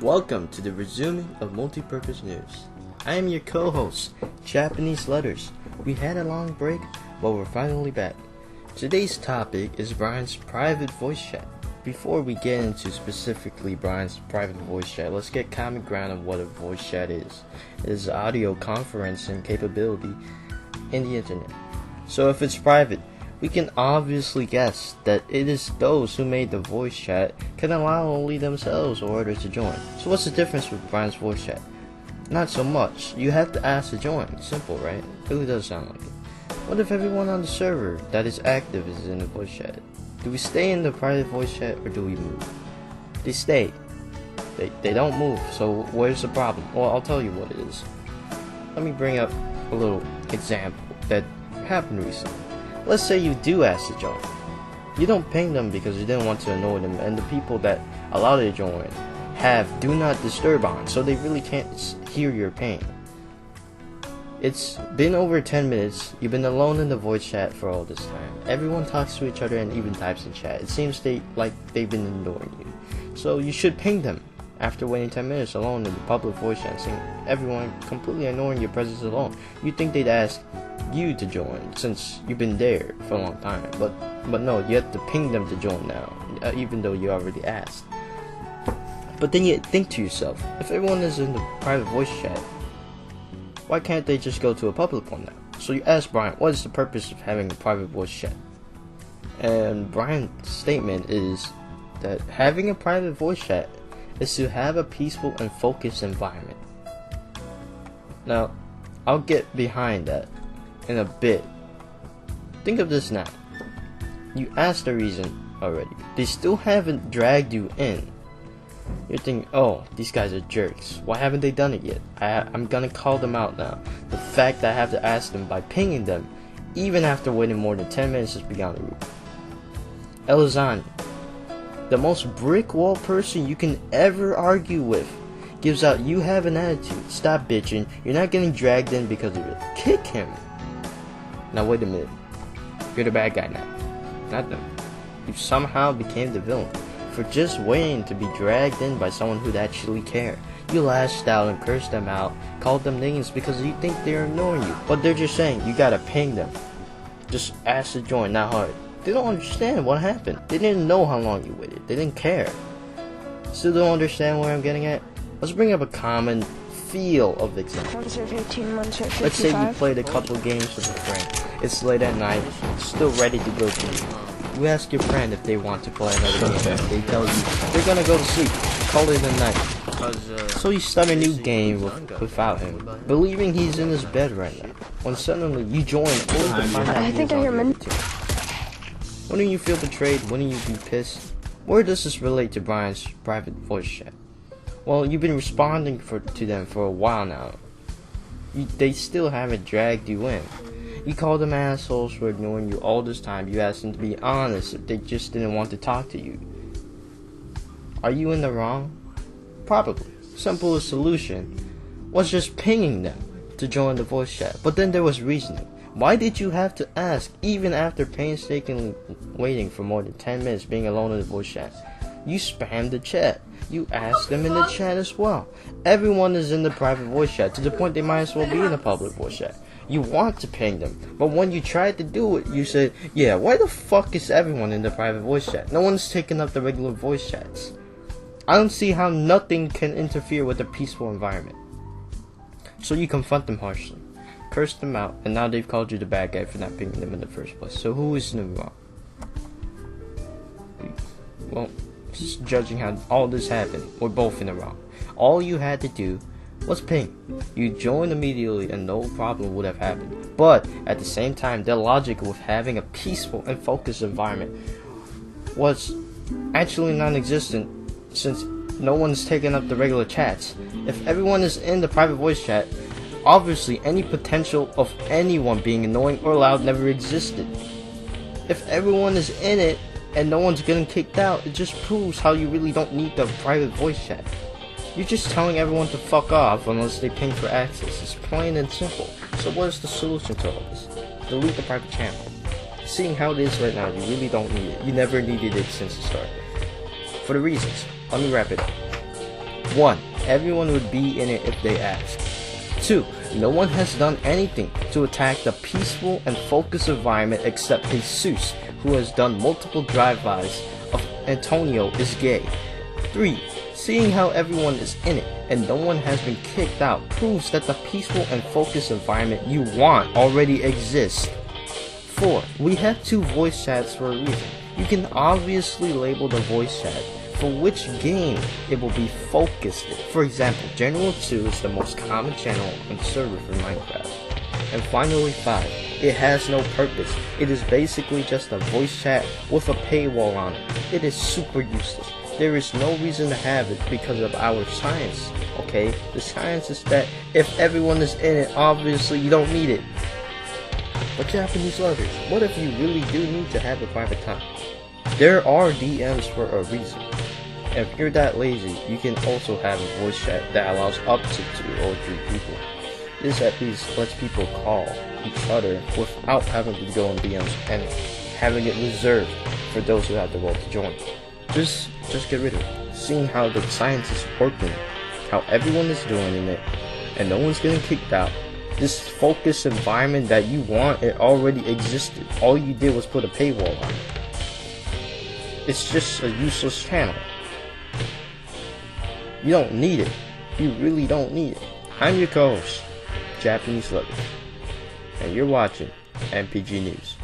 Welcome to the resuming of Multipurpose News. I am your co-host, Japanese Letters. We had a long break, but we're finally back. Today's topic is Brian's private voice chat. Before we get into specifically Brian's private voice chat, let's get common ground on what a voice chat is. It is audio conferencing capability in the internet. So if it's private, we can obviously guess that it is those who made the voice chat can allow only themselves or others to join. So what's the difference with Brian's voice chat? Not so much. You have to ask to join. Simple, right? It really does sound like it. What if everyone on the server that is active is in the voice chat? Do we stay in the private voice chat or do we move? They stay. They don't move. So where's the problem? Well, I'll tell you what it is. Let me bring up a little example that happened recently. Let's say you do ask to join. You don't ping them because you didn't want to annoy them, and the people that allow you to join have do not disturb on, so they really can't hear your ping. It's been over 10 minutes. You've been alone in the voice chat for all this time. Everyone talks to each other and even types in chat. It seems they've been ignoring you. So you should ping them after waiting 10 minutes alone in the public voice chat, seeing everyone completely ignoring your presence alone. You'd think they'd ask you to join since you've been there for a long time, but no, you have to ping them to join now, even though you already asked. But then you think to yourself, if everyone is in the private voice chat, why can't they just go to a public one now? So you ask Brian, what is the purpose of having a private voice chat? And Brian's statement is that having a private voice chat is to have a peaceful and focused environment. Now, I'll get behind that in a bit. Think of this now. You asked the reason already. They still haven't dragged you in. You're thinking, oh, these guys are jerks. Why haven't they done it yet? I'm gonna call them out now. The fact that I have to ask them by pinging them, even after waiting more than 10 minutes, is beyond the roof. Elizani, the most brick wall person you can ever argue with, gives out you have an attitude. Stop bitching. You're not getting dragged in because of it. Kick him. Now wait a minute. You're the bad guy now. Not them. You somehow became the villain for just waiting to be dragged in by someone who'd actually care. You lashed out and cursed them out, called them names because you think they're ignoring you. But they're just saying you gotta ping them. Just ask to join, not hard. They don't understand what happened. They didn't know how long you waited. They didn't care. Still don't understand where I'm getting at? Let's bring up a common feel of the example. Let's say you played a couple games with a friend. It's late at night, still ready to go to sleep. You ask your friend if they want to play another game. They tell you they're gonna go to sleep. Call it a night. So you start a new game without him, believing he's in his bed right now. When suddenly you join, only to find out he's on your team. Wouldn't you feel betrayed? Wouldn't you be pissed? Where does this relate to Brian's private voice chat? Well, you've been responding to them for a while now. They still haven't dragged you in. You call them assholes for ignoring you all this time. You asked them to be honest if they just didn't want to talk to you. Are you in the wrong? Probably. Simplest solution was just pinging them to join the voice chat. But then there was reasoning. Why did you have to ask even after painstakingly waiting for more than 10 minutes being alone in the voice chat? You spammed the chat. You asked them in the chat as well. Everyone is in the private voice chat to the point they might as well be in the public voice chat. You want to ping them, but when you tried to do it, you said, yeah, why the fuck is everyone in the private voice chat? No one's taking up the regular voice chats. I don't see how nothing can interfere with a peaceful environment. So you confront them harshly, curse them out, and now they've called you the bad guy for not pinging them in the first place. So who is in the wrong? Well, just judging how all this happened, we're both in the wrong. All you had to do was ping. You joined immediately and no problem would have happened. But at the same time, the logic with having a peaceful and focused environment was actually non-existent since no one's taking up the regular chats. If everyone is in the private voice chat, obviously any potential of anyone being annoying or loud never existed. If everyone is in it and no one's getting kicked out, it just proves how you really don't need the private voice chat. You're just telling everyone to fuck off unless they pay for access. It's plain and simple. So what is the solution to all this? Delete the private channel. Seeing how it is right now, you really don't need it. You never needed it since the start. For the reasons, let me wrap it up. 1. Everyone would be in it if they asked. 2. No one has done anything to attack the peaceful and focused environment except Jesus, who has done multiple drive-bys of Antonio is gay. 3. Seeing how everyone is in it and no one has been kicked out proves that the peaceful and focused environment you want already exists. 4. We have 2 voice chats for a reason. You can obviously label the voice chat for which game it will be focused in. For example, General 2 is the most common channel on the server for Minecraft. And finally 5. It has no purpose. It is basically just a voice chat with a paywall on it. It is super useless. There is no reason to have it because of our science, okay? The science is that if everyone is in it, obviously you don't need it. But Japanese lovers, what if you really do need to have a private time? There are DMs for a reason. If you're that lazy, you can also have a voice chat that allows up to 2 or 3 people. This at least lets people call each other without having to go in DMs and having it reserved for those who have the will to join. Just get rid of it. Seeing how the science is working, how everyone is doing in it, and no one's getting kicked out. This focused environment that you want, it already existed. All you did was put a paywall on it. It's just a useless channel. You don't need it. You really don't need it. I'm your co-host, Japanese Lover, and you're watching MPG News.